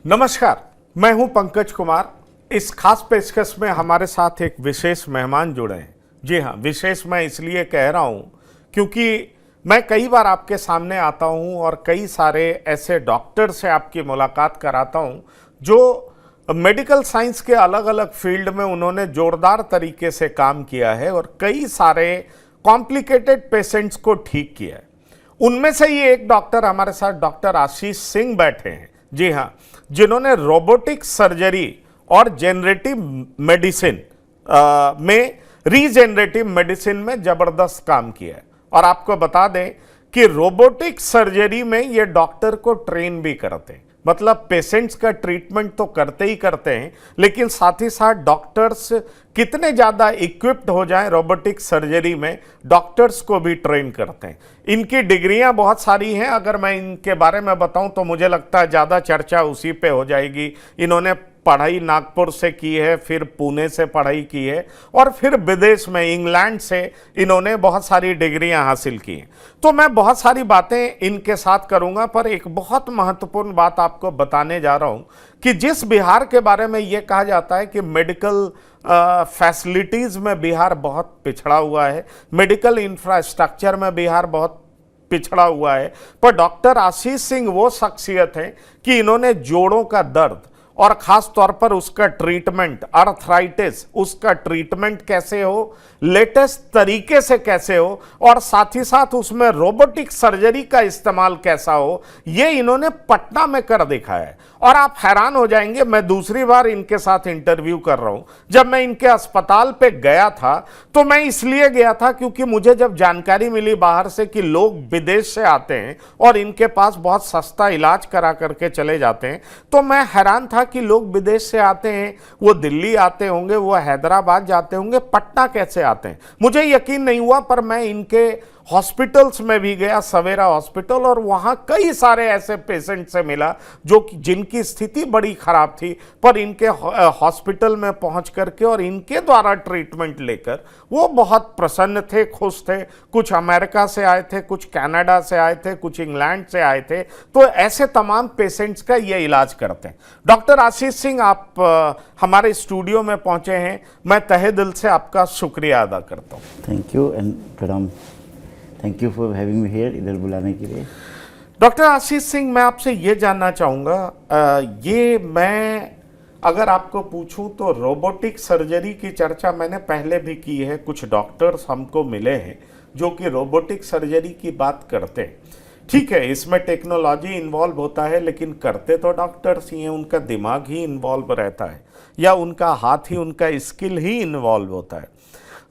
नमस्कार, मैं हूं पंकज कुमार। इस खास पेशकश में हमारे साथ एक विशेष मेहमान जुड़े हैं। जी हां, विशेष मैं इसलिए कह रहा हूं क्योंकि मैं कई बार आपके सामने आता हूं और कई सारे ऐसे डॉक्टर से आपकी मुलाकात कराता हूं जो मेडिकल साइंस के अलग अलग फील्ड में उन्होंने जोरदार तरीके से काम किया है और कई सारे कॉम्प्लिकेटेड पेशेंट्स को ठीक किया है। उनमें से ही एक डॉक्टर हमारे साथ डॉक्टर आशीष सिंह बैठे हैं। जी हाँ, जिन्होंने रोबोटिक सर्जरी और जेनरेटिव मेडिसिन में रीजेनरेटिव मेडिसिन में जबरदस्त काम किया है। और आपको बता दें कि रोबोटिक सर्जरी में ये डॉक्टर को ट्रेन भी करते हैं, मतलब पेशेंट्स का ट्रीटमेंट तो करते ही करते हैं, लेकिन साथ ही साथ डॉक्टर्स कितने ज़्यादा इक्विप्ड हो जाएं रोबोटिक सर्जरी में, डॉक्टर्स को भी ट्रेन करते हैं। इनकी डिग्रियां बहुत सारी हैं। अगर मैं इनके बारे में बताऊं तो मुझे लगता है ज़्यादा चर्चा उसी पे हो जाएगी। इन्होंने पढ़ाई नागपुर से की है, फिर पुणे से पढ़ाई की है और फिर विदेश में इंग्लैंड से इन्होंने बहुत सारी डिग्रियां हासिल की हैं। तो मैं बहुत सारी बातें इनके साथ करूंगा, पर एक बहुत महत्वपूर्ण बात आपको बताने जा रहा हूं कि जिस बिहार के बारे में ये कहा जाता है कि मेडिकल फैसिलिटीज़ में बिहार बहुत पिछड़ा हुआ है, मेडिकल इंफ्रास्ट्रक्चर में बिहार बहुत पिछड़ा हुआ है, पर डॉक्टर आशीष सिंह वो शख्सियत हैं कि इन्होंने जोड़ों का दर्द और ख़ास तौर पर उसका ट्रीटमेंट, अर्थराइटिस, उसका ट्रीटमेंट कैसे हो, लेटेस्ट तरीके से कैसे हो और साथ ही साथ उसमें रोबोटिक सर्जरी का इस्तेमाल कैसा हो, ये इन्होंने पटना में कर दिखाया है। और आप हैरान हो जाएंगे, मैं दूसरी बार इनके साथ इंटरव्यू कर रहा हूं। जब मैं इनके अस्पताल पे गया था तो मैं इसलिए गया था क्योंकि मुझे जब जानकारी मिली बाहर से कि लोग विदेश से आते हैं और इनके पास बहुत सस्ता इलाज करा करके चले जाते हैं, तो मैं हैरान था कि लोग विदेश से आते हैं, वो दिल्ली आते होंगे, वो हैदराबाद जाते होंगे, पटना कैसे आते हैं। मुझे यकीन नहीं हुआ, पर मैं इनके हॉस्पिटल्स में भी गया, सवेरा हॉस्पिटल, और वहाँ कई सारे ऐसे पेशेंट से मिला जो जिनकी स्थिति बड़ी ख़राब थी, पर इनके हॉस्पिटल में पहुँच करके और इनके द्वारा ट्रीटमेंट लेकर वो बहुत प्रसन्न थे, खुश थे। कुछ अमेरिका से आए थे, कुछ कनाडा से आए थे, कुछ इंग्लैंड से आए थे। तो ऐसे तमाम पेशेंट्स का ये इलाज करते हैं। डॉक्टर आशीष सिंह, आप हमारे स्टूडियो में पहुँचे हैं, मैं तहे दिल से आपका शुक्रिया अदा करता हूँ। थैंक यू एंड प्रणाम। Thank you for having me here, इधर बुलाने के लिए। डॉक्टर आशीष सिंह, मैं आपसे ये जानना चाहूँगा, मैं अगर आपको पूछूं तो रोबोटिक सर्जरी की चर्चा मैंने पहले भी की है। कुछ डॉक्टर्स हमको मिले हैं जो कि रोबोटिक सर्जरी की बात करते हैं। ठीक है, इसमें टेक्नोलॉजी इन्वॉल्व होता है, लेकिन करते तो डॉक्टर्स ही हैं, उनका दिमाग ही इन्वॉल्व रहता है या उनका हाथ ही, उनका स्किल ही इन्वॉल्व होता है।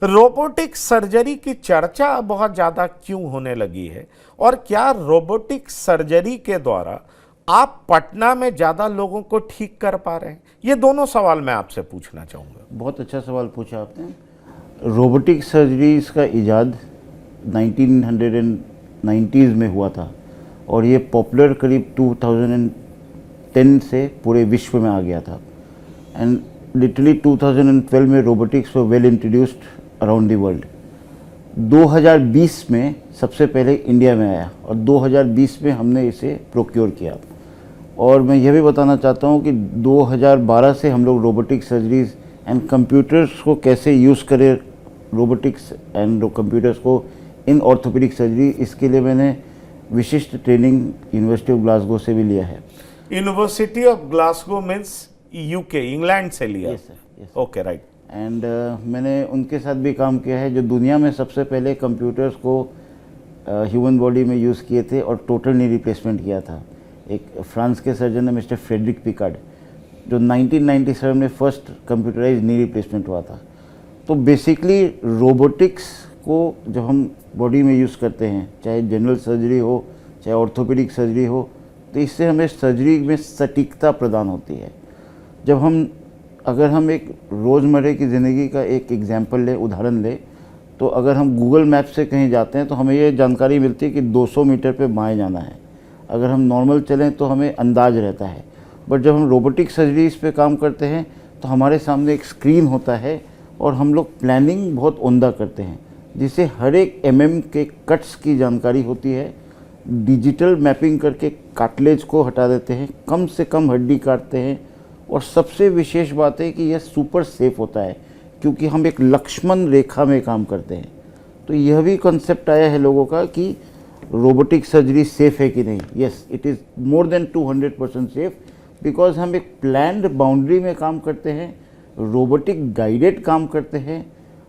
रोबोटिक सर्जरी की चर्चा बहुत ज़्यादा क्यों होने लगी है और क्या रोबोटिक सर्जरी के द्वारा आप पटना में ज़्यादा लोगों को ठीक कर पा रहे हैं? ये दोनों सवाल मैं आपसे पूछना चाहूँगा। बहुत अच्छा सवाल पूछा आपने। रोबोटिक सर्जरी का इजाद 1990s में हुआ था और ये पॉपुलर करीब 2010 से पूरे विश्व में आ गया था। एंड लिटरली 2012 में robotics were well introduced around the world. 2020 में सबसे पहले इंडिया में आया और 2020 में हमने इसे प्रोक्योर किया। और मैं यह भी बताना चाहता हूँ कि 2012 से हम लोग रोबोटिक सर्जरीज एंड कंप्यूटर्स को कैसे यूज़ करें, रोबोटिक्स एंड कंप्यूटर्स को इन ऑर्थोपेडिक सर्जरी, इसके लिए मैंने विशिष्ट ट्रेनिंग यूनिवर्सिटी ऑफ ग्लासगो से भी लिया है। University of Glasgow means UK, England से लिया? Yes sir. Okay, right. And मैंने उनके साथ भी काम किया है जो दुनिया में सबसे पहले कंप्यूटर्स को ह्यूमन बॉडी में यूज़ किए थे और टोटल नी रिप्लेसमेंट किया था। एक फ्रांस के सर्जन है मिस्टर फ्रेडरिक पिकार्ड, जो 1997 में फर्स्ट कंप्यूटराइज नी रिप्लेसमेंट हुआ था। तो बेसिकली रोबोटिक्स को जब हम बॉडी में यूज़ करते हैं, चाहे जनरल सर्जरी हो चाहे ऑर्थोपेडिक सर्जरी हो, तो इससे हमें सर्जरी में सटीकता प्रदान होती है। जब अगर हम एक रोज़मर्रा की ज़िंदगी का एक एग्जाम्पल लें, उदाहरण लें, तो अगर हम गूगल मैप से कहीं जाते हैं तो हमें ये जानकारी मिलती है कि 200 मीटर पे बाएं जाना है। अगर हम नॉर्मल चलें तो हमें अंदाज रहता है। बट जब हम रोबोटिक सर्जरी पे काम करते हैं तो हमारे सामने एक स्क्रीन होता है और हम लोग प्लानिंग बहुत उम्दा करते हैं, जिससे हर एक के कट्स की जानकारी होती है, डिजिटल मैपिंग करके कार्टिलेज को हटा देते हैं, कम से कम हड्डी काटते हैं, और सबसे विशेष बात है कि यह सुपर सेफ होता है क्योंकि हम एक लक्ष्मण रेखा में काम करते हैं। तो यह भी कॉन्सेप्ट आया है लोगों का कि रोबोटिक सर्जरी सेफ है कि नहीं। Yes, it is more than 200% safe, because हम एक प्लान्ड बाउंड्री में काम करते हैं, रोबोटिक गाइडेड काम करते हैं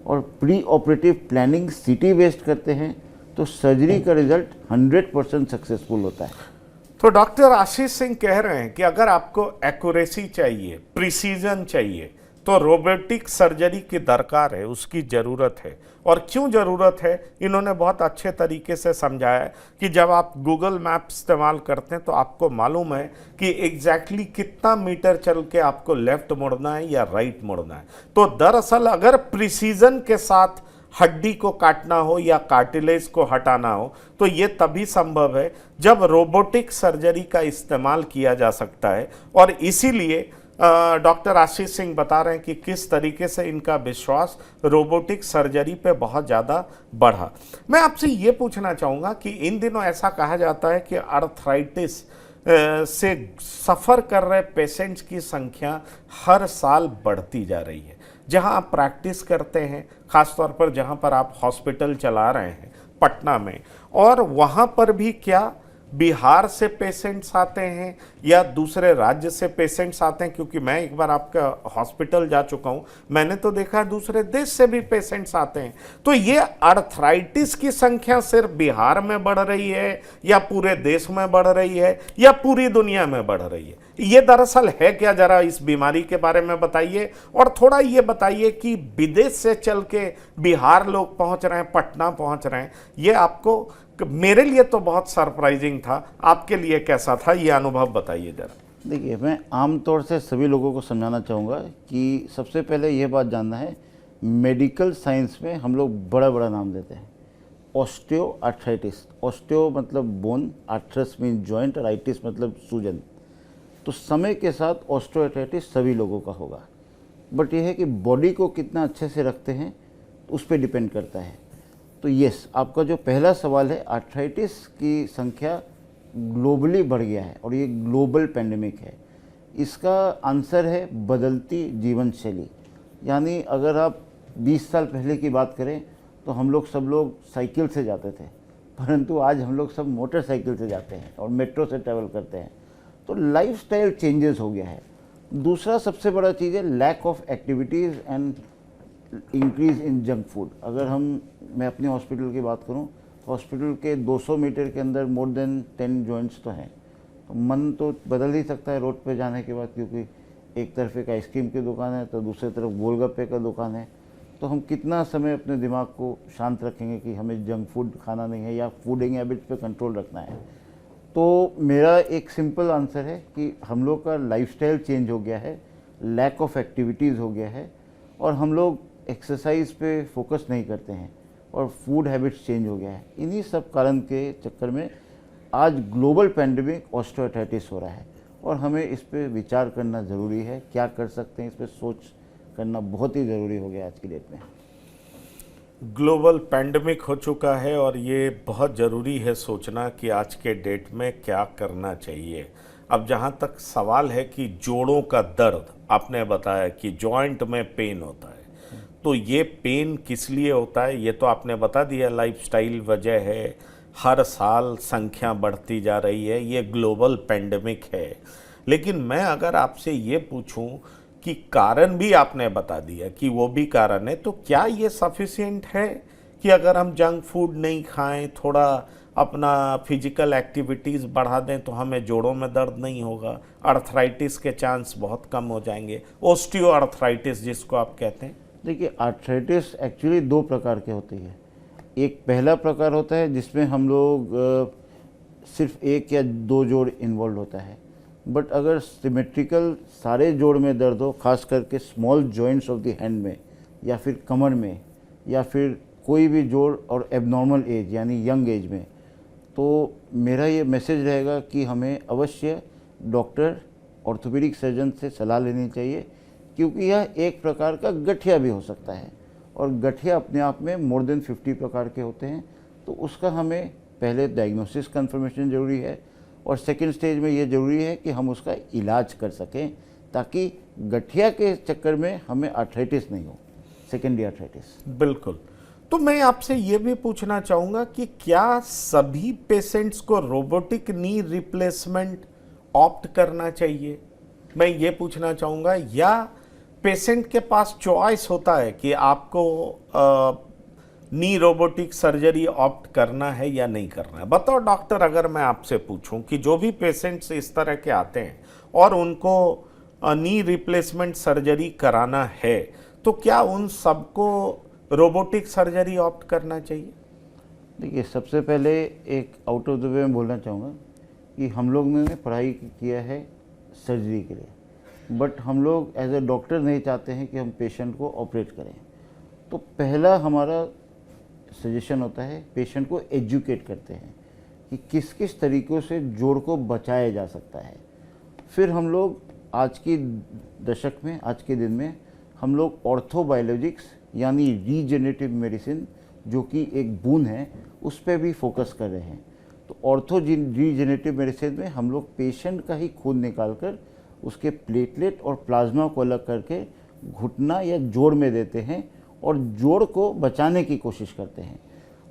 और pre operative planning city based करते हैं। तो सर्जरी का रिजल्ट 100% सक्सेसफुल होता है। तो डॉक्टर आशीष सिंह कह रहे हैं कि अगर आपको एक्यूरेसी चाहिए, प्रिसीजन चाहिए, तो रोबोटिक सर्जरी की दरकार है, उसकी ज़रूरत है। और क्यों ज़रूरत है, इन्होंने बहुत अच्छे तरीके से समझाया है कि जब आप गूगल मैप इस्तेमाल करते हैं तो आपको मालूम है कि एग्जैक्टली कितना मीटर चल के आपको लेफ्ट मुड़ना है या राइट मुड़ना है। तो दरअसल अगर प्रिसीजन के साथ हड्डी को काटना हो या कार्टिलेज को हटाना हो तो ये तभी संभव है जब रोबोटिक सर्जरी का इस्तेमाल किया जा सकता है। और इसीलिए डॉक्टर आशीष सिंह बता रहे हैं कि किस तरीके से इनका विश्वास रोबोटिक सर्जरी पे बहुत ज़्यादा बढ़ा। मैं आपसे ये पूछना चाहूँगा कि इन दिनों ऐसा कहा जाता है कि आर्थराइटिस से सफ़र कर रहे पेशेंट्स की संख्या हर साल बढ़ती जा रही है। जहां आप प्रैक्टिस करते हैं, ख़ासतौर पर जहां पर आप हॉस्पिटल चला रहे हैं पटना में, और वहां पर भी क्या बिहार से पेशेंट्स आते हैं या दूसरे राज्य से पेशेंट्स आते हैं? क्योंकि मैं एक बार आपका हॉस्पिटल जा चुका हूं, मैंने तो देखा दूसरे देश से भी पेशेंट्स आते हैं। तो ये आर्थराइटिस की संख्या सिर्फ बिहार में बढ़ रही है या पूरे देश में बढ़ रही है या पूरी दुनिया में बढ़ रही है? ये दरअसल है क्या, जरा इस बीमारी के बारे में बताइए। और थोड़ा ये बताइए कि विदेश से चल के बिहार लोग पहुंच रहे हैं, पटना पहुंच रहे हैं, ये आपको, मेरे लिए तो बहुत सरप्राइजिंग था, आपके लिए कैसा था, ये अनुभव बताइए जरा। देखिए, मैं आमतौर से सभी लोगों को समझाना चाहूँगा कि सबसे पहले यह बात जानना है, मेडिकल साइंस में हम लोग बड़ा बड़ा नाम देते हैं। ऑस्टियो आर्थराइटिस, ऑस्टियो मतलब बोन, आर्थरस मीन जॉइंट और आइटिस मतलब सूजन। तो समय के साथ ऑस्टियो आर्थराइटिस सभी लोगों का होगा, बट यह है कि बॉडी को कितना अच्छे से रखते हैं उस पर डिपेंड करता है। तो यस, आपका जो पहला सवाल है, आर्थराइटिस की संख्या ग्लोबली बढ़ गया है और ये ग्लोबल पेंडेमिक है। इसका आंसर है बदलती जीवन शैली। यानी अगर आप 20 साल पहले की बात करें तो हम लोग सब लोग साइकिल से जाते थे, परंतु आज हम लोग सब मोटरसाइकिल से जाते हैं और मेट्रो से ट्रैवल करते हैं। तो लाइफस्टाइल चेंजेस हो गया है। दूसरा सबसे बड़ा चीज़ है lack of activities and increase in junk food. अगर मैं अपने हॉस्पिटल की बात करूं, हॉस्पिटल के 200 मीटर के अंदर मोर देन 10 जॉइंट्स तो हैं। तो मन तो बदल ही सकता है रोड पे जाने के बाद, क्योंकि एक तरफ एक आइसक्रीम की दुकान है तो दूसरी तरफ गोलगप्पे का दुकान है। तो हम कितना समय अपने दिमाग को शांत रखेंगे कि हमें जंक फूड खाना नहीं है या फूडिंग हैबिट्स पे कंट्रोल रखना है। तो मेरा एक सिंपल आंसर है कि हम लोग का लाइफस्टाइल चेंज हो गया है, लैक ऑफ एक्टिविटीज़ हो गया है, और हम लोग एक्सरसाइज पे फोकस नहीं करते हैं, और फूड हैबिट्स चेंज हो गया है। इन्हीं सब कारण के चक्कर में आज ग्लोबल पैंडेमिक ऑस्टियोआर्थराइटिस हो रहा है, और हमें इस पे विचार करना ज़रूरी है। क्या कर सकते हैं, इस पे सोच करना बहुत ही ज़रूरी हो गया आज की डेट में। ग्लोबल पैंडेमिक हो चुका है और ये बहुत ज़रूरी है सोचना कि आज के डेट में क्या करना चाहिए। अब जहाँ तक सवाल है कि जोड़ों का दर्द, आपने बताया कि जॉइंट में पेन होता है, तो ये पेन किस लिए होता है ये तो आपने बता दिया, लाइफस्टाइल वजह है, हर साल संख्या बढ़ती जा रही है, ये ग्लोबल पैंडेमिक है। लेकिन मैं अगर आपसे ये पूछूं कि कारण भी आपने बता दिया कि वो भी कारण है, तो क्या ये सफिशिएंट है कि अगर हम जंक फूड नहीं खाएं, थोड़ा अपना फिजिकल एक्टिविटीज़ बढ़ा दें तो हमें जोड़ों में दर्द नहीं होगा, आर्थराइटिस के चांस बहुत कम हो जाएंगे, ऑस्टियो आर्थराइटिस जिसको आप कहते हैं? देखिए, आर्थराइटिस एक्चुअली 2 प्रकार के होती है। एक पहला प्रकार होता है जिसमें हम लोग सिर्फ 1 या 2 जोड़ इन्वॉल्व होता है, बट अगर सिमेट्रिकल सारे जोड़ में दर्द हो, खास करके small joints of the hand में या फिर कमर में या फिर कोई भी जोड़ और एबनॉर्मल एज यानी यंग एज में, तो मेरा ये मैसेज रहेगा कि हमें अवश्य डॉक्टर, ऑर्थोपेडिक सर्जन से सलाह लेनी चाहिए, क्योंकि यह एक प्रकार का गठिया भी हो सकता है, और गठिया अपने आप में मोर देन 50 प्रकार के होते हैं। तो उसका हमें पहले डायग्नोसिस कंफर्मेशन ज़रूरी है और सेकेंड स्टेज में ये ज़रूरी है कि हम उसका इलाज कर सकें ताकि गठिया के चक्कर में हमें आर्थराइटिस नहीं हो, सेकेंडरी आर्थराइटिस। बिल्कुल। तो मैं आपसे ये भी पूछना चाहूँगा कि क्या सभी पेशेंट्स को रोबोटिक नी रिप्लेसमेंट ऑप्ट करना चाहिए? मैं ये पूछना चाहूँगा, या पेशेंट के पास चॉइस होता है कि आपको नी रोबोटिक सर्जरी ऑप्ट करना है या नहीं करना है? बताओ डॉक्टर, अगर मैं आपसे पूछूं कि जो भी पेशेंट्स इस तरह के आते हैं और उनको नी रिप्लेसमेंट सर्जरी कराना है, तो क्या उन सबको रोबोटिक सर्जरी ऑप्ट करना चाहिए? देखिए, सबसे पहले एक आउट ऑफ द वे में बोलना चाहूँगा कि हम लोग ने पढ़ाई किया है सर्जरी के लिए, बट हम लोग एज ए डॉक्टर नहीं चाहते हैं कि हम पेशेंट को ऑपरेट करें। तो पहला हमारा सजेशन होता है, पेशेंट को एजुकेट करते हैं कि किस किस तरीक़ों से जोड़ को बचाया जा सकता है। फिर हम लोग आज की दशक में, आज के दिन में हम लोग ऑर्थोबायोलॉजिक्स यानी रीजेनरेटिव मेडिसिन, जो कि एक बून है, उस पर भी फोकस कर रहे हैं। तो रीजेनरेटिव मेडिसिन में हम लोग पेशेंट का ही खून निकाल कर उसके प्लेटलेट और प्लाज्मा को अलग करके घुटना या जोड़ में देते हैं और जोड़ को बचाने की कोशिश करते हैं।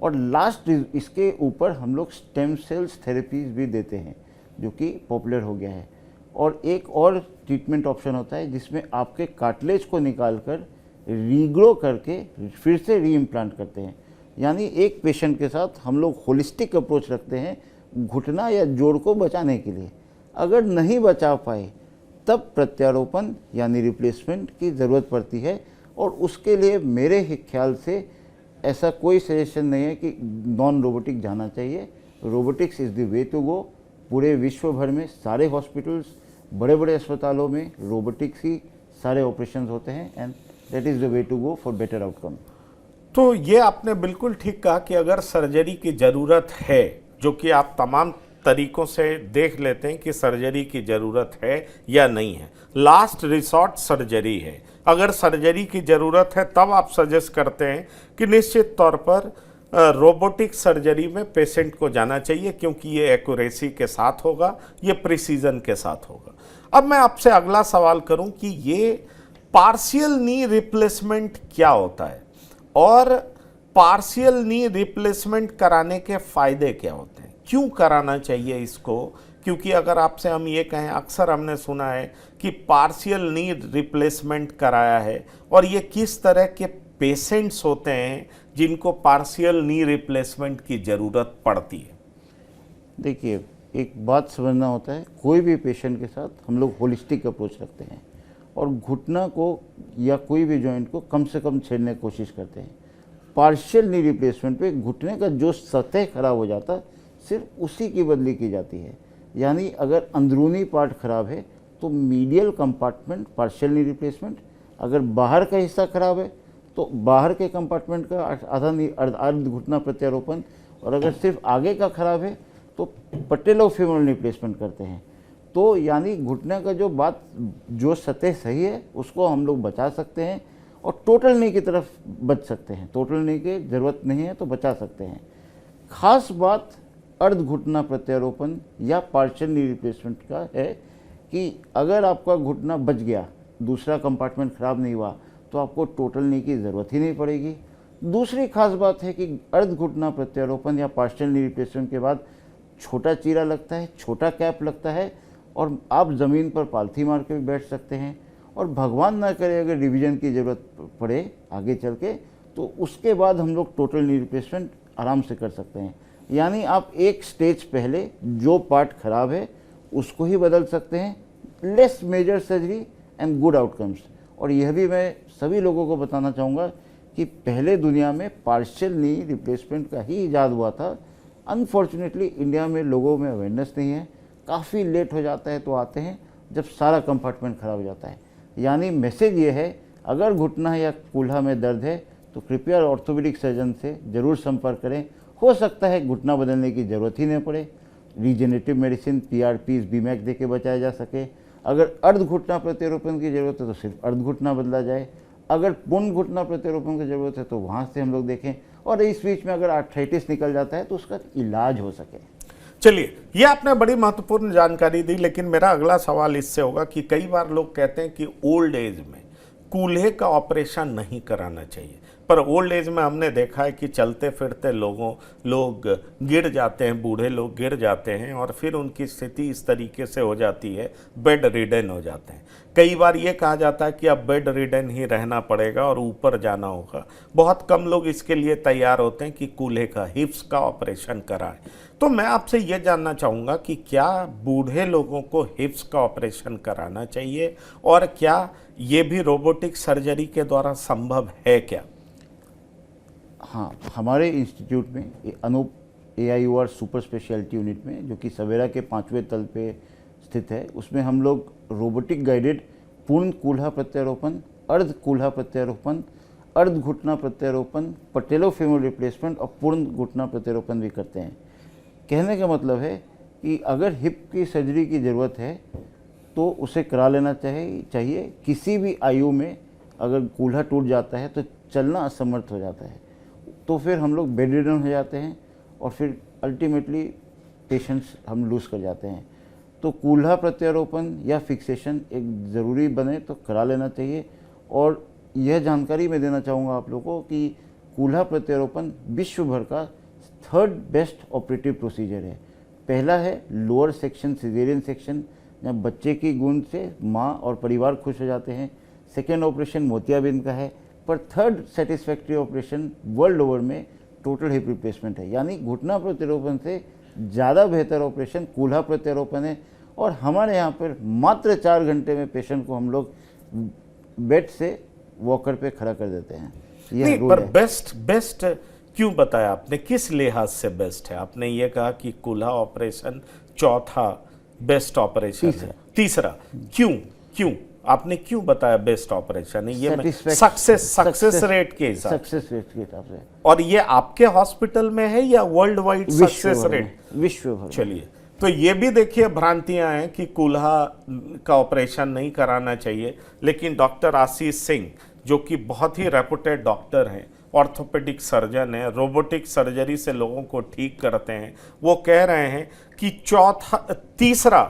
और लास्ट इसके ऊपर हम लोग स्टेम सेल्स थेरेपीज भी देते हैं, जो कि पॉपुलर हो गया है। और एक और ट्रीटमेंट ऑप्शन होता है जिसमें आपके कार्टिलेज को निकाल कर रीग्रो करके फिर से री इम्प्लांट करते हैं। यानी एक पेशेंट के साथ हम लोग होलिस्टिक अप्रोच रखते हैं घुटना या जोड़ को बचाने के लिए। अगर नहीं बचा पाए तब प्रत्यारोपण यानी रिप्लेसमेंट की ज़रूरत पड़ती है, और उसके लिए मेरे ख्याल से ऐसा कोई सजेशन नहीं है कि नॉन रोबोटिक जाना चाहिए। Robotics is the way to go. पूरे विश्व भर में सारे हॉस्पिटल्स, बड़े बड़े अस्पतालों में रोबोटिक्स ही सारे ऑपरेशंस होते हैं, and that is the way to go for better outcome. तो ये आपने बिल्कुल ठीक कहा कि अगर सर्जरी की ज़रूरत है, जो कि आप तमाम तरीक़ों से देख लेते हैं कि सर्जरी की ज़रूरत है या नहीं है, लास्ट रिसॉर्ट सर्जरी है। अगर सर्जरी की ज़रूरत है तब आप सजेस्ट करते हैं कि निश्चित तौर पर रोबोटिक सर्जरी में पेशेंट को जाना चाहिए, क्योंकि ये एक्यूरेसी के साथ होगा, ये प्रिसीजन के साथ होगा। अब मैं आपसे अगला सवाल करूं कि ये पार्शियल नी रिप्लेसमेंट क्या होता है और पार्शियल नी रिप्लेसमेंट कराने के फ़ायदे क्या होते हैं, क्यों कराना चाहिए इसको? क्योंकि अगर आपसे हम ये कहें, अक्सर हमने सुना है कि पार्शियल नी रिप्लेसमेंट कराया है, और ये किस तरह के पेशेंट्स होते हैं जिनको पार्शियल नी रिप्लेसमेंट की ज़रूरत पड़ती है? देखिए, एक बात समझना होता है, कोई भी पेशेंट के साथ हम लोग होलिस्टिक अप्रोच रखते हैं और घुटना को या कोई भी जॉइंट को कम से कम छेड़ने की कोशिश करते हैं। पार्शियल नी रिप्लेसमेंट पे घुटने का जो सतह खराब हो जाता है, सिर्फ उसी की बदली की जाती है। यानी अगर अंदरूनी पार्ट खराब है तो medial compartment partial knee replacement, अगर बाहर का हिस्सा खराब है तो बाहर के कंपार्टमेंट का अर्ध घुटना प्रत्यारोपण, और अगर सिर्फ आगे का खराब है तो पटेलोफेमोरल रिप्लेसमेंट करते हैं। तो यानी घुटने का जो सतह सही है उसको हम लोग बचा सकते हैं और टोटल नी की तरफ बच सकते हैं। टोटल नी की ज़रूरत नहीं है तो बचा सकते हैं। खास बात अर्ध घुटना प्रत्यारोपण या पार्शियल नी रिप्लेसमेंट का है कि अगर आपका घुटना बच गया, दूसरा कंपार्टमेंट खराब नहीं हुआ, तो आपको टोटल नी की ज़रूरत ही नहीं पड़ेगी। दूसरी खास बात है कि अर्ध घुटना प्रत्यारोपण या पार्शियल नी रिप्लेसमेंट के बाद छोटा चीरा लगता है, छोटा कैप लगता है, और आप ज़मीन पर पालथी मार के भी बैठ सकते हैं। और भगवान ना करे अगर रिवीजन की ज़रूरत पड़े आगे चल के, तो उसके बाद हम लोग टोटल नी रिप्लेसमेंट आराम से कर सकते हैं। यानी आप एक स्टेज पहले जो पार्ट खराब है उसको ही बदल सकते हैं। Less major surgery and good outcomes. और यह भी मैं सभी लोगों को बताना चाहूँगा कि पहले दुनिया में पार्शियल नी रिप्लेसमेंट का ही ईजाद हुआ था। अनफॉर्चुनेटली इंडिया में लोगों में अवेयरनेस नहीं है, काफ़ी लेट हो जाता है तो आते हैं जब सारा कंपार्टमेंट खराब हो जाता है। यानी मैसेज ये है, अगर घुटना या कूल्हा में दर्द है तो कृपया ऑर्थोपेडिक सर्जन से ज़रूर संपर्क करें। हो सकता है घुटना बदलने की ज़रूरत ही नहीं पड़े, रीजेनरेटिव मेडिसिन PRPs बीमैक दे के बचाया जा सके। अगर अर्ध घुटना प्रत्यारोपण की ज़रूरत है तो सिर्फ अर्ध घुटना बदला जाए। अगर पूर्ण घुटना प्रत्यारोपण की ज़रूरत है तो वहाँ से हम लोग देखें। और इस बीच में अगर आर्थराइटिस निकल जाता है तो उसका इलाज हो सके। चलिए, ये आपने बड़ी महत्वपूर्ण जानकारी दी, लेकिन मेरा अगला सवाल इससे होगा कि कई बार लोग कहते हैं कि ओल्ड एज में कूल्हे का ऑपरेशन नहीं कराना चाहिए, पर ओल्ड एज में हमने देखा है कि चलते फिरते लोग गिर जाते हैं, बूढ़े लोग गिर जाते हैं और फिर उनकी स्थिति इस तरीके से हो जाती है, बेड रिडन हो जाते हैं। कई बार ये कहा जाता है कि अब बेड रिडन ही रहना पड़ेगा और ऊपर जाना होगा। बहुत कम लोग इसके लिए तैयार होते हैं कि कूल्हे का, हिप्स का ऑपरेशन कराएं। तो मैं आपसे ये जानना चाहूँगा कि क्या बूढ़े लोगों को हिप्स का ऑपरेशन कराना चाहिए, और क्या ये भी रोबोटिक सर्जरी के द्वारा संभव है क्या? हाँ, हमारे इंस्टीट्यूट में Anup AIOR super speciality unit में, जो कि सवेरा के 5वें तल पे स्थित है, उसमें हम लोग रोबोटिक गाइडेड पूर्ण कूल्हा प्रत्यारोपण, अर्ध कूल्हा प्रत्यारोपण, अर्ध घुटना प्रत्यारोपण, पटेलोफेमर रिप्लेसमेंट और पूर्ण घुटना प्रत्यारोपण भी करते हैं। कहने का मतलब है कि अगर हिप की सर्जरी की ज़रूरत है तो उसे करा लेना चाहिए। किसी भी आयु में अगर कूल्हा टूट जाता है तो चलना असमर्थ हो जाता है, तो फिर हम लोग बेड रिडन हो जाते हैं और फिर अल्टीमेटली पेशेंट्स हम लूज़ कर जाते हैं। तो कूल्हा प्रत्यारोपण या फिक्सेशन एक ज़रूरी बने तो करा लेना चाहिए। और यह जानकारी मैं देना चाहूँगा आप लोगों को कि कूल्हा प्रत्यारोपण विश्व भर का 3rd बेस्ट ऑपरेटिव प्रोसीजर है। पहला है लोअर सेक्शन सिजेरियन सेक्शन, जहाँ बच्चे की गूंज से माँ और परिवार खुश हो जाते हैं। सेकेंड ऑपरेशन मोतियाबिंद का है, पर 3rd satisfactory operation world over में टोटल हिप रिप्लेसमेंट है। यानी घुटना प्रत्यारोपण से ज़्यादा बेहतर ऑपरेशन कूल्हा प्रत्यारोपण है। और हमारे यहाँ पर मात्र 4 घंटे में पेशेंट को हम लोग बेड से वॉकर पे खड़ा कर देते हैं। नहीं, पर बेस्ट क्यों बताया आपने, किस लिहाज से बेस्ट है? आपने ये कहा कि कूल्हा ऑपरेशन चौथा बेस्ट ऑपरेशन है, तीसरा क्यों आपने क्यों बताया बेस्ट ऑपरेशन है? ये सक्सेस रेट के हिसाब से। और ये आपके हॉस्पिटल में है या वर्ल्ड वाइड सक्सेस रेट? विश्व भर। चलिए, तो ये भी देखिए भ्रांतियां हैं कि कूल्हा का ऑपरेशन नहीं कराना चाहिए, लेकिन डॉक्टर आशीष सिंह, जो कि बहुत ही रेपुटेड डॉक्टर हैं, ऑर्थोपेडिक सर्जन है, रोबोटिक सर्जरी से लोगों को ठीक करते हैं, वो कह रहे हैं कि तीसरा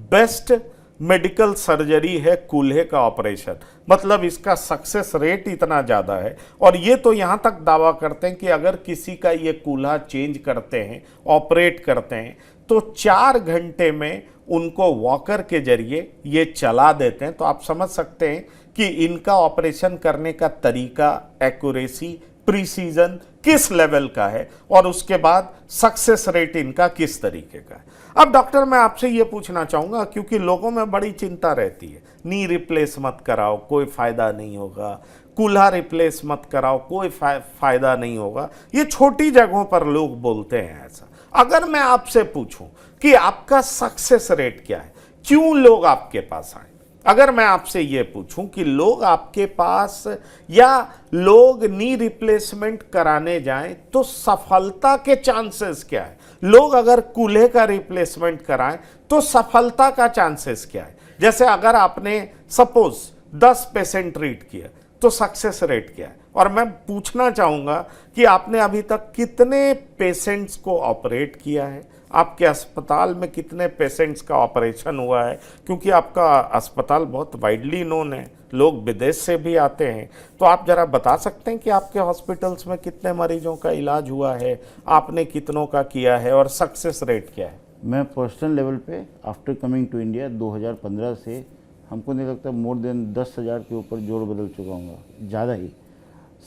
बेस्ट मेडिकल सर्जरी है कूल्हे का ऑपरेशन। मतलब इसका सक्सेस रेट इतना ज़्यादा है। और ये तो यहाँ तक दावा करते हैं कि अगर किसी का ये कूल्हा चेंज करते हैं, ऑपरेट करते हैं, तो 4 घंटे में उनको वॉकर के जरिए ये चला देते हैं। तो आप समझ सकते हैं कि इनका ऑपरेशन करने का तरीका, एक्यूरेसी, प्रीसीजन किस लेवल का है, और उसके बाद सक्सेस रेट इनका किस तरीके का है। अब डॉक्टर, मैं आपसे ये पूछना चाहूँगा, क्योंकि लोगों में बड़ी चिंता रहती है, नी रिप्लेस मत कराओ, कोई फ़ायदा नहीं होगा, कूल्हा रिप्लेस मत कराओ, कोई फ़ायदा नहीं होगा, ये छोटी जगहों पर लोग बोलते हैं ऐसा। अगर मैं आपसे पूछूं कि आपका सक्सेस रेट क्या है, क्यों लोग आपके पास आए? अगर मैं आपसे ये पूछूं कि लोग आपके पास या लोग नी रिप्लेसमेंट कराने जाएं तो सफलता के चांसेस क्या है? लोग अगर कूल्हे का रिप्लेसमेंट कराएं तो सफलता का चांसेस क्या है? जैसे अगर आपने सपोज 10 पेशेंट ट्रीट किया तो सक्सेस रेट क्या है? और मैं पूछना चाहूँगा कि आपने अभी तक कितने पेशेंट्स को ऑपरेट किया है, आपके अस्पताल में कितने पेशेंट्स का ऑपरेशन हुआ है, क्योंकि आपका अस्पताल बहुत वाइडली नोन है, लोग विदेश से भी आते हैं। तो आप ज़रा बता सकते हैं कि आपके हॉस्पिटल्स में कितने मरीजों का इलाज हुआ है, आपने कितनों का किया है, और सक्सेस रेट क्या है? मैं पर्सनल लेवल पे आफ्टर कमिंग टू इंडिया 2015 से हमको नहीं लगता मोर देन 10,000 के ऊपर जोड़ बदल चुका हूँ, ज़्यादा ही।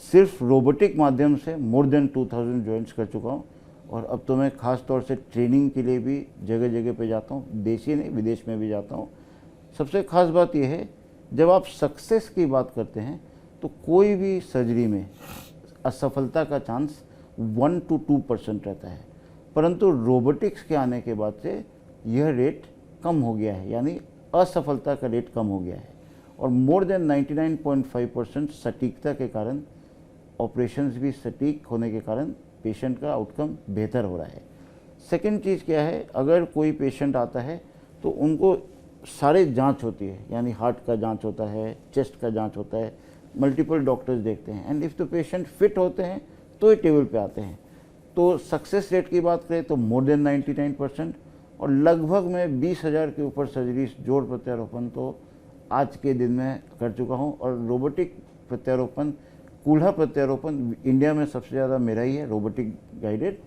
सिर्फ रोबोटिक माध्यम से मोर देन 2000 जॉइंट्स कर चुका हूँ। और अब तो मैं ख़ास तौर से ट्रेनिंग के लिए भी जगह जगह पे जाता हूँ, देश ही नहीं विदेश में भी जाता हूँ। सबसे ख़ास बात यह है, जब आप सक्सेस की बात करते हैं तो कोई भी सर्जरी में असफलता का चांस 1 to 2% रहता है, परंतु रोबोटिक्स के आने के बाद से यह रेट कम हो गया है, यानी असफलता का रेट कम हो गया है। और मोर देन 99.5% सटीकता के कारण, ऑपरेशंस भी सटीक होने के कारण पेशेंट का आउटकम बेहतर हो रहा है। सेकेंड चीज़ क्या है, अगर कोई पेशेंट आता है तो उनको सारे जांच होती है, यानी हार्ट का जांच होता है, चेस्ट का जांच होता है, मल्टीपल डॉक्टर्स देखते हैं, and if the patient fit होते हैं तो ये टेबल पे आते हैं। तो सक्सेस रेट की बात करें तो मोर देन 99%, और लगभग मैं 20,000 के ऊपर सर्जरीज जोड़ प्रत्यारोपण तो आज के दिन में कर चुका हूँ। और रोबोटिक प्रत्यारोपण, कूल्हा प्रत्यारोपण इंडिया में सबसे ज़्यादा मेरा ही है, रोबोटिक गाइडेड।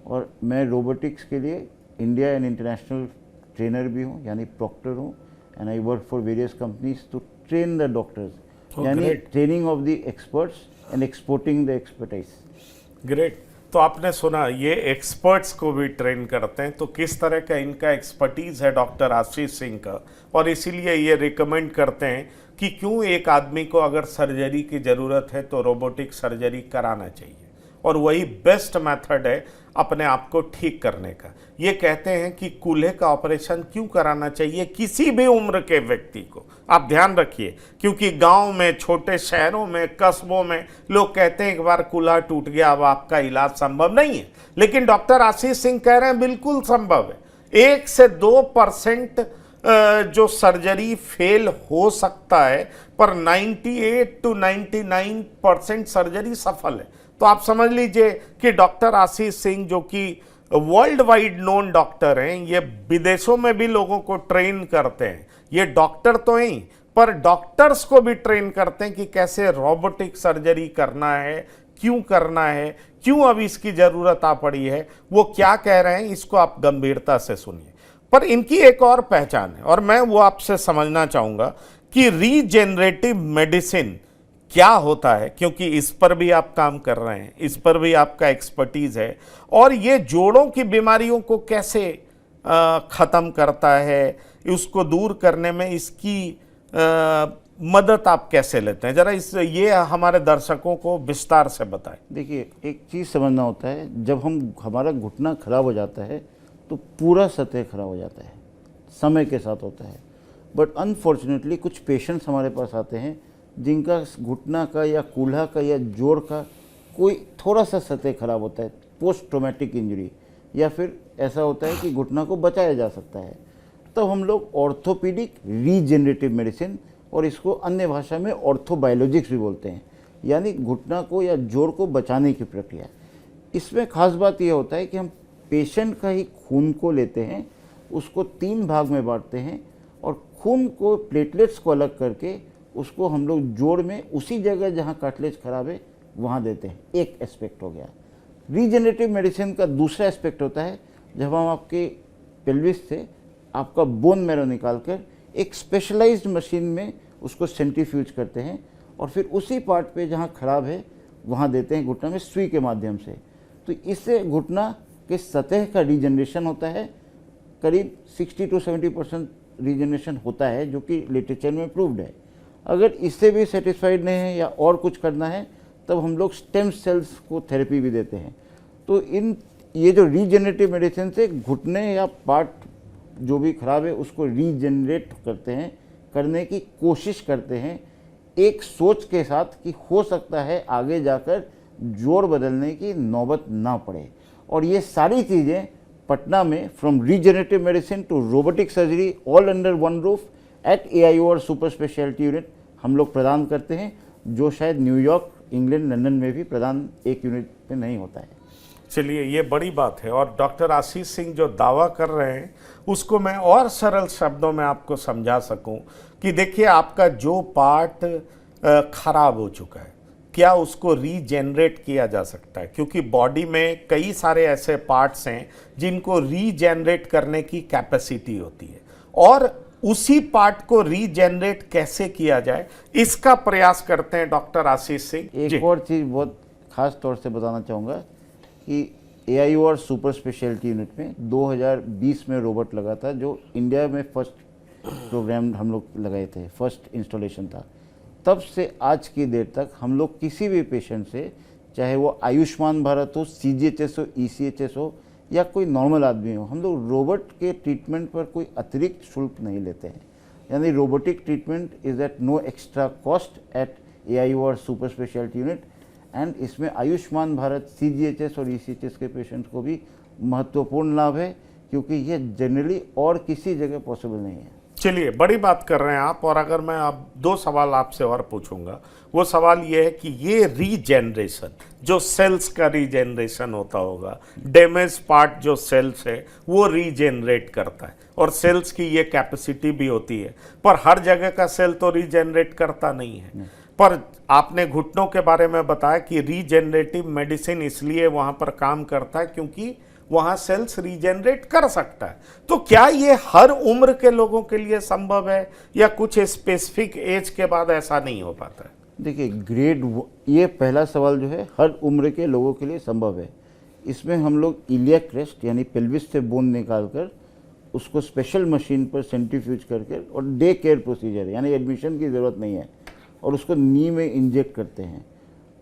और मैं रोबोटिक्स के लिए इंडिया एंड इंटरनेशनल ट्रेनर भी हूँ, यानी प्रॉक्टर हूँ। And I work for various companies to train the doctors, यानी training of the experts and exporting the expertise. Great. तो आपने सुना ये एक्सपर्ट्स को भी ट्रेन करते हैं, तो किस तरह का इनका एक्सपर्टीज है डॉक्टर आशीष सिंह का, और इसीलिए ये रिकमेंड करते हैं कि क्यों एक आदमी को अगर सर्जरी की ज़रूरत है तो रोबोटिक सर्जरी कराना चाहिए, और वही बेस्ट मेथड है अपने आप को ठीक करने का। ये कहते हैं कि कूल्हे का ऑपरेशन क्यों कराना चाहिए किसी भी उम्र के व्यक्ति को, आप ध्यान रखिए, क्योंकि गांव में, छोटे शहरों में, कस्बों में लोग कहते हैं एक बार कूल्हा टूट गया अब आपका इलाज संभव नहीं है, लेकिन डॉक्टर आशीष सिंह कह रहे हैं बिल्कुल संभव है। 1 से 2% जो सर्जरी फेल हो सकता है, पर 98 to 99% सर्जरी सफल है। तो आप समझ लीजिए कि डॉक्टर आशीष सिंह जो कि वर्ल्ड वाइड नोन डॉक्टर हैं, ये विदेशों में भी लोगों को ट्रेन करते हैं। ये डॉक्टर तो ही, पर डॉक्टर्स को भी ट्रेन करते हैं कि कैसे रोबोटिक सर्जरी करना है, क्यों करना है, क्यों अब इसकी ज़रूरत आ पड़ी है, वो क्या कह रहे हैं इसको आप गंभीरता से सुनिए। पर इनकी एक और पहचान है, और मैं वो आपसे समझना चाहूँगा कि रीजेनरेटिव मेडिसिन क्या होता है, क्योंकि इस पर भी आप काम कर रहे हैं, इस पर भी आपका एक्सपर्टीज है, और ये जोड़ों की बीमारियों को कैसे ख़त्म करता है, उसको दूर करने में इसकी मदद आप कैसे लेते हैं, ज़रा ये हमारे दर्शकों को विस्तार से बताएं। देखिए, एक चीज़ समझना होता है, जब हमारा घुटना खराब हो जाता है तो पूरा सतह खराब हो जाता है, समय के साथ होता है। बट अनफॉर्चुनेटली कुछ पेशेंट्स हमारे पास आते हैं जिनका घुटना का या कूल्हा का या जोड़ का कोई थोड़ा सा सतह खराब होता है, पोस्ट ट्रॉमेटिक इंजरी, या फिर ऐसा होता है कि घुटना को बचाया जा सकता है। तब हम लोग ऑर्थोपीडिक रीजेनरेटिव मेडिसिन, और इसको अन्य भाषा में ऑर्थोबायोलॉजिक्स भी बोलते हैं, यानी घुटना को या जोड़ को बचाने की प्रक्रिया। इसमें खास बात यह होता है कि हम पेशेंट का ही खून को लेते हैं, उसको 3 भाग में बांटते हैं, और खून को, प्लेटलेट्स को अलग करके उसको हम लोग जोड़ में उसी जगह जहाँ कार्टिलेज खराब है वहाँ देते हैं। एक एस्पेक्ट हो गया। रीजेनरेटिव मेडिसिन का दूसरा एस्पेक्ट होता है जब हम आपके पेल्विस से आपका बोन मैरो निकाल कर एक स्पेशलाइज्ड मशीन में उसको सेंट्रीफ्यूज करते हैं, और फिर उसी पार्ट पे जहाँ खराब है वहाँ देते हैं घुटना में सुई के माध्यम से। तो इससे घुटना के सतह का रीजनरेशन होता है, करीब 60 to 70% रीजनरेशन होता है, जो कि लिटरेचर में प्रूव्ड है। अगर इससे भी सेटिस्फाइड नहीं है या और कुछ करना है, तब हम लोग स्टेम सेल्स को थेरेपी भी देते हैं। तो ये जो रीजनरेटिव मेडिसिन से घुटने या पार्ट जो भी खराब है उसको रीजनरेट करते हैं, करने की कोशिश करते हैं, एक सोच के साथ कि हो सकता है आगे जाकर जोड़ बदलने की नौबत ना पड़े। और ये सारी चीज़ें पटना में, from regenerative medicine to robotic surgery, all under one roof at AIOR super speciality unit हम लोग प्रदान करते हैं, जो शायद न्यूयॉर्क, इंग्लैंड, लंदन में भी प्रदान एक यूनिट में नहीं होता है। चलिए, ये बड़ी बात है, और डॉक्टर आशीष सिंह जो दावा कर रहे हैं उसको मैं और सरल शब्दों में आपको समझा सकूं कि देखिए, आपका जो पार्ट खराब हो चुका है, क्या उसको रीजेनरेट किया जा सकता है, क्योंकि बॉडी में कई सारे ऐसे पार्ट्स हैं जिनको रीजेनरेट करने की कैपेसिटी होती है, और उसी पार्ट को रीजेनरेट कैसे किया जाए इसका प्रयास करते हैं डॉक्टर आशीष सिंह। एक और चीज़ बहुत खास तौर से बताना चाहूँगा कि AIOR सुपर स्पेशलिटी यूनिट में 2020 में रोबोट लगा था, जो इंडिया में फर्स्ट प्रोग्राम हम लोग लगाए थे, फर्स्ट इंस्टॉलेशन था। तब से आज की देर तक हम लोग किसी भी पेशेंट से, चाहे वो आयुष्मान भारत हो, CGHS हो, ECHS हो, या कोई नॉर्मल आदमी हो, हम लोग रोबोट के ट्रीटमेंट पर कोई अतिरिक्त शुल्क नहीं लेते हैं। यानी robotic treatment is at no extra cost at AIOR super speciality unit, and इसमें आयुष्मान भारत, CGHS और ECHS के पेशेंट्स को भी महत्वपूर्ण लाभ है, क्योंकि ये जनरली और किसी जगह पॉसिबल नहीं है। चलिए, बड़ी बात कर रहे हैं आप। और अगर मैं अब 2 सवाल आपसे और पूछूंगा, वो सवाल ये है कि ये रीजेनरेशन, जो सेल्स का रीजेनरेशन होता होगा, डैमेज पार्ट जो सेल्स है वो रीजेनरेट करता है, और सेल्स की ये कैपेसिटी भी होती है, पर हर जगह का सेल तो रीजेनरेट करता नहीं है। पर आपने घुटनों के बारे में बताया कि रीजेनरेटिव मेडिसिन इसलिए वहां पर काम करता है क्योंकि वहां सेल्स रीजेनरेट कर सकता है। तो क्या ये हर उम्र के लोगों के लिए संभव है, या कुछ स्पेसिफिक एज के बाद ऐसा नहीं हो पाता है? देखिए, ये पहला सवाल जो है हर उम्र के लोगों के लिए संभव है। इसमें हम लोग इलियक क्रेस्ट यानी पेल्विस से बोन निकालकर उसको स्पेशल मशीन पर सेंट्रीफ्यूज करके, और डे केयर प्रोसीजर यानी एडमिशन की ज़रूरत नहीं है, और उसको नी में इंजेक्ट करते हैं।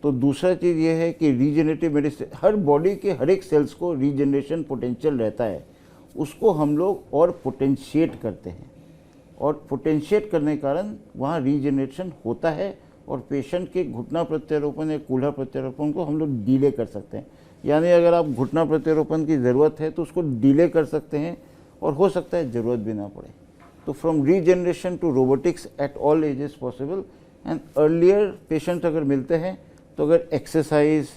तो दूसरा चीज़ ये है कि रीजनरेटिव मेडिसिन, हर बॉडी के हर एक सेल्स को रीजनरेशन पोटेंशियल रहता है, उसको हम लोग और पोटेंशिएट करते हैं, और पोटेंशिएट करने के कारण वहाँ रीजनरेशन होता है, और पेशेंट के घुटना प्रत्यारोपण या कूल्हा प्रत्यारोपण को हम लोग डिले कर सकते हैं। यानी अगर आप घुटना प्रत्यारोपण की ज़रूरत है तो उसको डिले कर सकते हैं, और हो सकता है ज़रूरत भी ना पड़े। तो from regeneration to robotics at all ages possible. And earlier patient अगर मिलते हैं तो अगर exercise,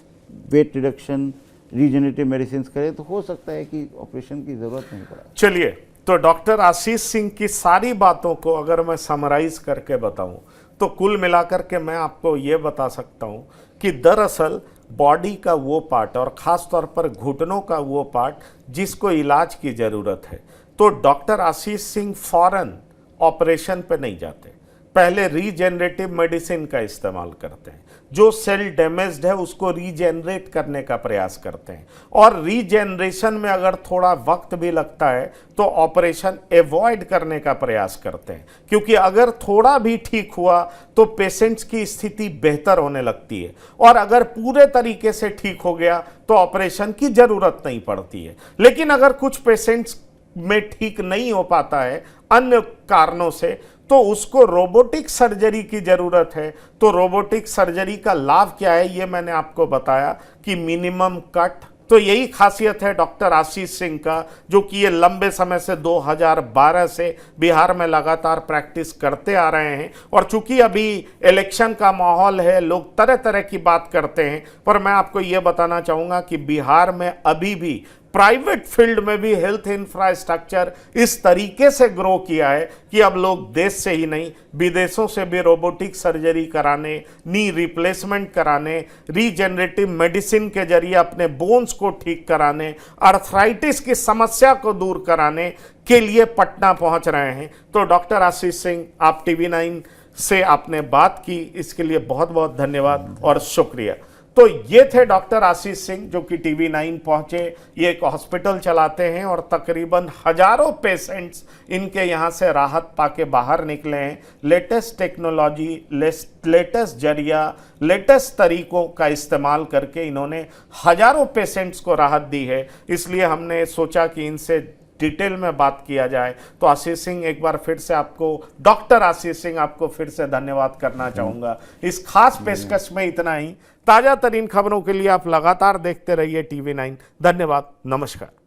weight reduction, regenerative medicine करें तो हो सकता है कि ऑपरेशन की ज़रूरत नहीं पड़े। चलिए, तो डॉक्टर आशीष सिंह की सारी बातों को अगर मैं समराइज करके बताऊं तो कुल मिलाकर के मैं आपको ये बता सकता हूं कि दरअसल बॉडी का वो पार्ट, और ख़ास तौर पर घुटनों का वो पार्ट जिसको इलाज की ज़रूरत है, तो डॉक्टर आशीष सिंह फौरन ऑपरेशन पे नहीं जाते, पहले रीजेनरेटिव मेडिसिन का इस्तेमाल करते हैं, जो सेल डैमेज्ड है उसको रीजेनरेट करने का प्रयास करते हैं, और रीजेनरेशन में अगर थोड़ा वक्त भी लगता है तो ऑपरेशन एवॉइड करने का प्रयास करते हैं, क्योंकि अगर थोड़ा भी ठीक हुआ तो पेशेंट्स की स्थिति बेहतर होने लगती है, और अगर पूरे तरीके से ठीक हो गया तो ऑपरेशन की जरूरत नहीं पड़ती है। लेकिन अगर कुछ पेशेंट्स में ठीक नहीं हो पाता है अन्य कारणों से, तो उसको रोबोटिक सर्जरी की ज़रूरत है। तो रोबोटिक सर्जरी का लाभ क्या है ये मैंने आपको बताया कि मिनिमम कट। तो यही खासियत है डॉक्टर आशीष सिंह का, जो कि ये लंबे समय से 2012 से बिहार में लगातार प्रैक्टिस करते आ रहे हैं। और चूंकि अभी इलेक्शन का माहौल है, लोग तरह तरह की बात करते हैं, पर मैं आपको ये बताना चाहूँगा कि बिहार में अभी भी प्राइवेट फील्ड में भी हेल्थ इंफ्रास्ट्रक्चर इस तरीके से ग्रो किया है कि अब लोग देश से ही नहीं विदेशों से भी रोबोटिक सर्जरी कराने, नी रिप्लेसमेंट कराने, रीजेनरेटिव मेडिसिन के जरिए अपने बोन्स को ठीक कराने, आर्थराइटिस की समस्या को दूर कराने के लिए पटना पहुंच रहे हैं। तो डॉक्टर आशीष सिंह, आप TV9 से आपने बात की, इसके लिए बहुत बहुत धन्यवाद और शुक्रिया। तो ये थे डॉक्टर आशीष सिंह जो कि TV9 पहुंचे। ये एक हॉस्पिटल चलाते हैं और तकरीबन हजारों पेशेंट्स इनके यहाँ से राहत पाके बाहर निकले हैं। लेटेस्ट टेक्नोलॉजी, लेटेस्ट जरिया, लेटेस्ट तरीकों का इस्तेमाल करके इन्होंने हजारों पेशेंट्स को राहत दी है। इसलिए हमने सोचा कि इनसे डिटेल में बात किया जाए। तो आशीष सिंह, एक बार फिर से आपको, डॉक्टर आशीष सिंह, आपको फिर से धन्यवाद करना चाहूँगा। इस खास पेशकश में इतना ही। ताज़ा तरीन खबरों के लिए आप लगातार देखते रहिए TV9। धन्यवाद, नमस्कार।